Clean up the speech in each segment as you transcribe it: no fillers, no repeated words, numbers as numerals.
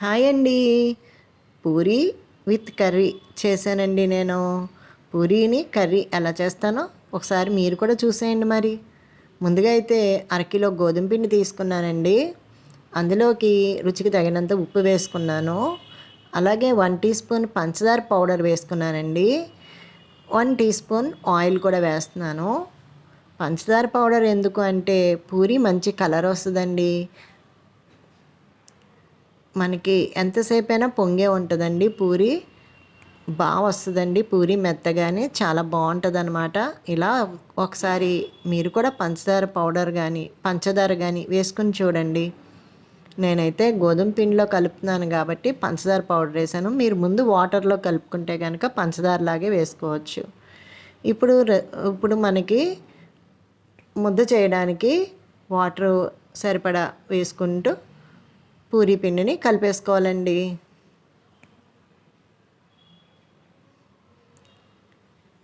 Hi అండి. Puri with curry చేశానండి నేను. పూరీని కర్రీ ఎలా చేస్తానో ఒకసారి మీరు కూడా చూసేయండి మరి. ముందుగా అయితే అరకిలో గోధుమ పిండి తీసుకున్నానండి. అందులోకి రుచికి తగినంత ఉప్పు వేసుకున్నాను. అలాగే 1 టీ స్పూన్ పంచదార పౌడర్ వేసుకున్నానండి. 1 టీ స్పూన్ ఆయిల్ కూడా వేస్తున్నాను. పంచదార పౌడర్ ఎందుకు అంటే పూరీ మంచి కలర్ వస్తుందండి. మనకి ఎంతసేపైనా పొంగే ఉంటుందండి పూరి. వస్తుందండి పూరి మెత్తగానే చాలా బాగుంటుందన్నమాట. ఇలా ఒకసారి మీరు కూడా పంచదార పౌడర్ కానీ పంచదార కానీ వేసుకుని చూడండి. నేనైతే గోధుమ పిండిలో కలుపుతున్నాను కాబట్టి పంచదార పౌడర్ వేసాను. మీరు ముందు వాటర్లో కలుపుకుంటే కనుక పంచదారలాగే వేసుకోవచ్చు. ఇప్పుడు ఇప్పుడు మనకి ముద్ద చేయడానికి వాటర్ సరిపడా వేసుకుంటూ పూరీ పిండిని కలిపేసుకోవాలండి.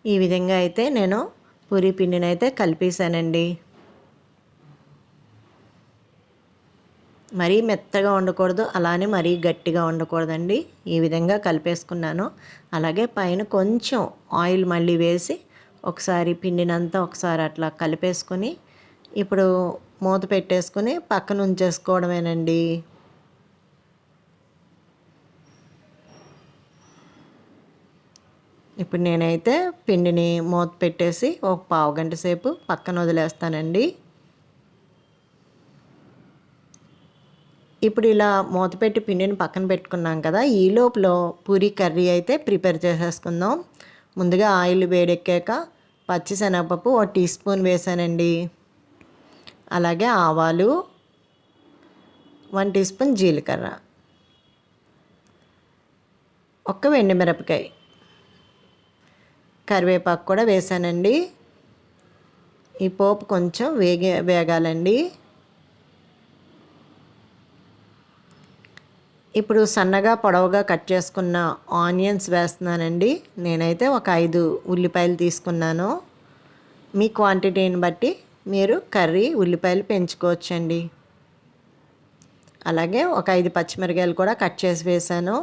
ఈ విధంగా అయితే నేను పూరీ పిండిని అయితే కలిపేసానండి. మరీ మెత్తగా ఉండకూడదు, అలానే మరీ గట్టిగా ఉండకూడదండి. ఈ విధంగా కలిపేసుకున్నాను. అలాగే పైన కొంచెం ఆయిల్ మళ్ళీ వేసి ఒకసారి పిండినంతా ఒకసారి అట్లా కలిపేసుకొని ఇప్పుడు మూత పెట్టేసుకొని పక్కన ఉంచేసుకోవడమేనండి. ఇప్పుడు నేనైతే పిండిని మూత పెట్టేసి ఒక పావుగంట సేపు పక్కన వదిలేస్తానండి. ఇప్పుడు ఇలా మూత పెట్టి పిండిని పక్కన పెట్టుకున్నాం కదా, ఈ లోపల పూరీ కర్రీ అయితే ప్రిపేర్ చేసేసుకుందాం. ముందుగా ఆయిల్ వేడెక్కాక పచ్చిశనగపప్పు 1 టీ స్పూన్ వేసానండి. అలాగే ఆవాలు, 1 టీ స్పూన్ జీలకర్ర, ఒక్క ఎండుమిరపకాయ, కరివేపాకు కూడా వేసానండి. ఈ పోపు కొంచెం వేగాలండి. ఇప్పుడు సన్నగా పొడవుగా కట్ చేసుకున్న ఆనియన్స్ వేస్తున్నానండి. నేనైతే ఒక 5 ఉల్లిపాయలు తీసుకున్నాను. మీ క్వాంటిటీని బట్టి మీరు కర్రీ ఉల్లిపాయలు పెంచుకోవచ్చండి. అలాగే ఒక 5 పచ్చిమిరకాయలు కూడా కట్ చేసి వేసాను.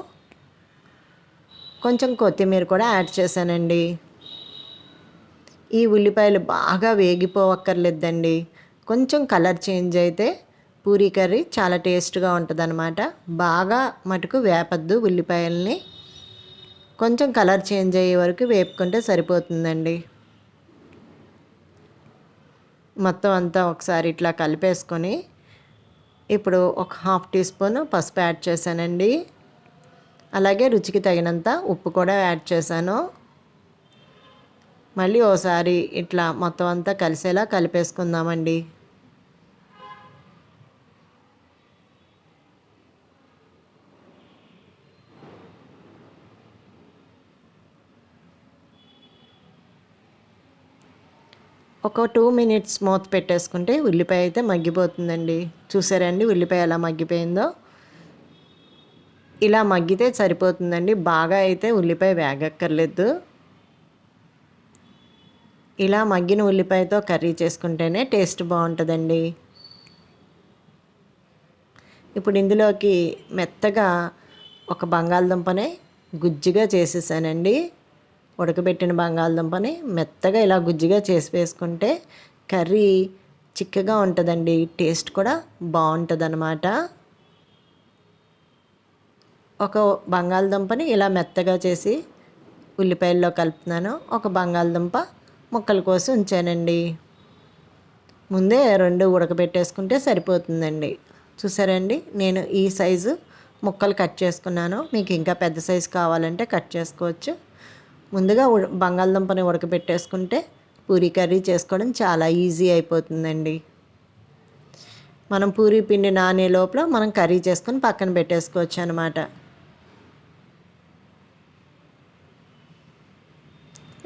కొంచెం కొత్తిమీర కూడా యాడ్ చేశానండి. ఈ ఉల్లిపాయలు బాగా వేగిపోవక్కర్లేదండి. కొంచెం కలర్ చేంజ్ అయితే పూరీ కర్రీ చాలా టేస్ట్గా ఉంటుందన్నమాట. బాగా మటుకు వేపద్దు ఉల్లిపాయల్ని. కొంచెం కలర్ చేంజ్ అయ్యే వరకు వేపుకుంటే సరిపోతుందండి. మొత్తం అంతా ఒకసారి ఇట్లా కలిపేసుకొని ఇప్పుడు ఒక 1/2 టీ స్పూన్ పసుపు యాడ్ చేశానండి. అలాగే రుచికి తగినంత ఉప్పు కూడా యాడ్ చేశాను. మళ్ళీ ఓసారి ఇట్లా మొత్తం అంతా కలిసేలా కలిపేసుకుందామండి. ఒక 2 మినిట్స్ మూత పెట్టేసుకుంటే ఉల్లిపాయ అయితే మగ్గిపోతుందండి. చూసారండి ఉల్లిపాయ ఎలా మగ్గిపోయిందో. ఇలా మగ్గితే సరిపోతుందండి. బాగా అయితే ఉల్లిపాయ వేగక్కర్లేదు. ఇలా మగ్గిన ఉల్లిపాయతో కర్రీ చేసుకుంటేనే టేస్ట్ బాగుంటుందండి. ఇప్పుడు ఇందులోకి మెత్తగా ఒక బంగాళదుంపని గుజ్జుగా చేసేసానండి. ఉడకబెట్టిన బంగాళదుంపని మెత్తగా ఇలా గుజ్జుగా చేసి వేసుకుంటే కర్రీ చిక్కగా ఉంటుందండి. టేస్ట్ కూడా బాగుంటుందన్నమాట. ఒక బంగాళదుంపని ఇలా మెత్తగా చేసి ఉల్లిపాయల్లో కలుపుతున్నాను. ఒక బంగాళదుంప ముక్కలు కోసి ఉంచానండి. ముందే 2 ఉడకబెట్టేసుకుంటే సరిపోతుందండి. చూసారండి నేను ఈ సైజు ముక్కలు కట్ చేసుకున్నాను. మీకు ఇంకా పెద్ద సైజు కావాలంటే కట్ చేసుకోవచ్చు. ముందుగా బంగాళదుంపని ఉడకబెట్టేసుకుంటే పూరీ కర్రీ చేసుకోవడం చాలా ఈజీ అయిపోతుందండి. మనం పూరీ పిండి నానే లోపల మనం కర్రీ చేసుకొని పక్కన పెట్టేసుకోవచ్చు అనమాట.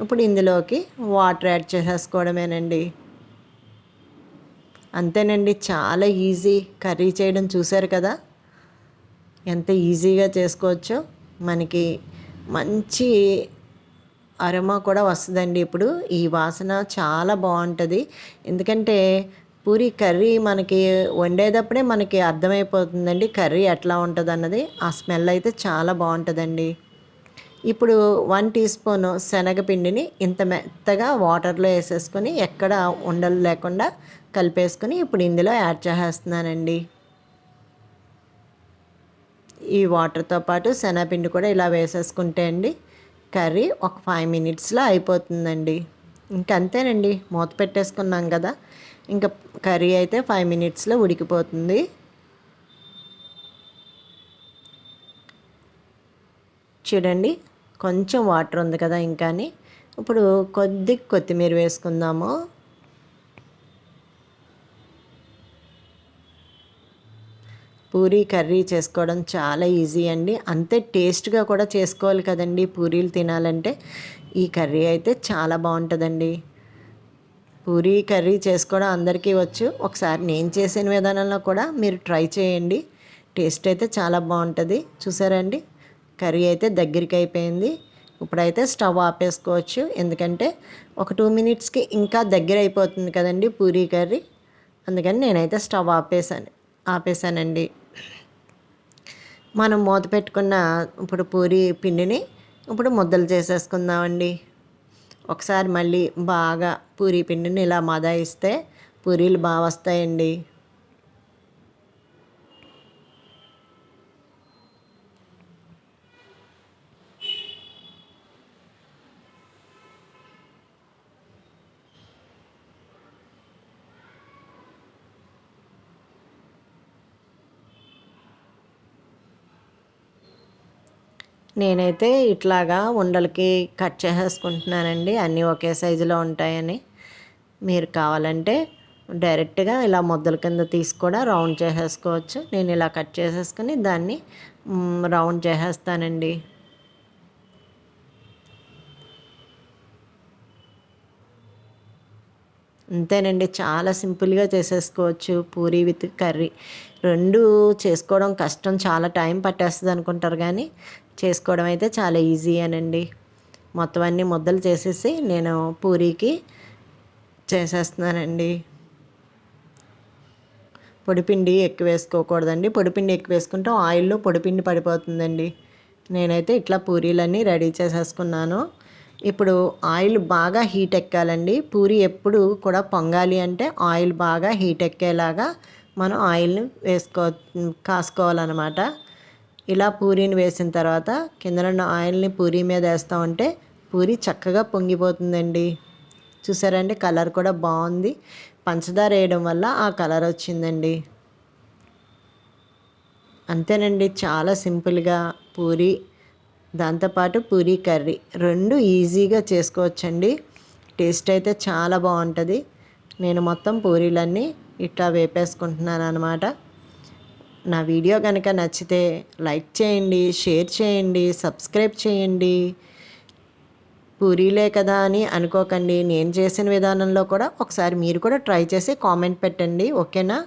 ఇప్పుడు ఇందులోకి వాటర్ యాడ్ చేసేసుకోవడమేనండి. అంతేనండి, చాలా ఈజీ కర్రీ చేయడం. చూశారు కదా ఎంత ఈజీగా చేసుకోవచ్చో. మనకి మంచి అరోమా కూడా వస్తుందండి. ఇప్పుడు ఈ వాసన చాలా బాగుంటుంది. ఎందుకంటే పూరీ కర్రీ మనకి వండేటప్పుడే మనకి అర్థమైపోతుందండి కర్రీ ఎట్లా ఉంటుందన్నది. ఆ స్మెల్ అయితే చాలా బాగుంటుందండి. ఇప్పుడు 1 టీ స్పూను శనగపిండిని ఇంత మెత్తగా వాటర్లో వేసేసుకొని ఎక్కడ ఉండలు లేకుండా కలిపేసుకొని ఇప్పుడు ఇందులో యాడ్ చేసేస్తున్నానండి. ఈ వాటర్తో పాటు శనగపిండి కూడా ఇలా వేసేసుకుంటే అండి కర్రీ ఒక 5 మినిట్స్లో అయిపోతుందండి. ఇంకంతేనండి, మూత పెట్టేసుకున్నాం కదా, ఇంకా కర్రీ అయితే 5 మినిట్స్లో ఉడికిపోతుంది. చూడండి, కొంచెం వాటర్ ఉంది కదా ఇంకాని. ఇప్పుడు కొత్తిమీర వేసుకుందాము. పూరీ కర్రీ చేసుకోవడం చాలా ఈజీ అండి. అంతే టేస్ట్గా కూడా చేసుకోవాలి కదండి పూరీలు తినాలంటే. ఈ కర్రీ అయితే చాలా బాగుంటుందండి. పూరీ కర్రీ చేసుకోవడం అందరికీ వచ్చు. ఒకసారి నేను చేసిన విధానంలో కూడా మీరు ట్రై చేయండి. టేస్ట్ అయితే చాలా బాగుంటుంది. చూసారా అండి, కర్రీ అయితే దగ్గరికి అయిపోయింది. ఇప్పుడైతే స్టవ్ ఆపేసుకోవచ్చు. ఎందుకంటే ఒక 2 మినిట్స్కి ఇంకా దగ్గర అయిపోతుంది కదండి పూరీ కర్రీ. అందుకని నేనైతే స్టవ్ ఆపేసానండి. మనం మూత పెట్టుకున్న ఇప్పుడు పూరీ పిండిని ఇప్పుడు ముద్దలు చేసేసుకుందామండి. ఒకసారి మళ్ళీ బాగా పూరీ పిండిని ఇలా మదాయిస్తే పూరీలు బాగా వస్తాయండి. నేనైతే ఇట్లాగా ఉండలకి కట్ చేసేసుకుంటున్నానండి, అన్నీ ఒకే సైజులో ఉంటాయని. మీరు కావాలంటే డైరెక్ట్గా ఇలా ముద్దల కింద తీసి కూడా రౌండ్ చేసేసుకోవచ్చు. నేను ఇలా కట్ చేసేసుకుని దాన్ని రౌండ్ చేసేస్తానండి. అంతేనండి, చాలా సింపుల్గా చేసేసుకోవచ్చు పూరీ విత్ కర్రీ. రెండు చేసుకోవడం కష్టం, చాలా టైం పట్టేస్తుంది అనుకుంటారు, కానీ చేసుకోవడం అయితే చాలా ఈజీ అనండి. మొత్తం అన్నీ ముద్దలు చేసేసి నేను పూరీకి చేసేస్తున్నానండి. పొడిపిండి ఎక్కువ వేసుకోకూడదండి. పొడిపిండి ఎక్కువ వేసుకుంటే ఆయిల్లో పొడిపిండి పడిపోతుందండి. నేనైతే ఇట్లా పూరీలన్నీ రెడీ చేసేసుకున్నాను. ఇప్పుడు ఆయిల్ బాగా హీట్ ఎక్కాలండి. పూరీ ఎప్పుడు కూడా పొంగాలి అంటే ఆయిల్ బాగా హీట్ ఎక్కేలాగా మనం ఆయిల్ని కాసుకోవాలన్నమాట. ఇలా పూరీని వేసిన తర్వాత కిందనున్న ఆయిల్ని పూరీ మీద వేస్తూ ఉంటే పూరీ చక్కగా పొంగిపోతుందండి. చూసారండి, కలర్ కూడా బాగుంది. పంచదార వేయడం వల్ల ఆ కలర్ వచ్చిందండి. అంతేనండి, చాలా సింపుల్గా పూరీ, దాంతోపాటు పూరీ కర్రీ రెండు ఈజీగా చేసుకోవచ్చండి. టేస్ట్ అయితే చాలా బాగుంటుంది. నేను మొత్తం పూరీలన్నీ ఇట్లా వేపేసుకుంటున్నాను అనమాట. నా వీడియో కనుక నచ్చితే లైక్ చేయండి, షేర్ చేయండి, సబ్స్క్రైబ్ చేయండి. పూరీలే కదా అని అనుకోకండి. నేను చేసిన విధానంలో కూడా ఒకసారి మీరు కూడా ట్రై చేసి కామెంట్ పెట్టండి. ఓకేనా?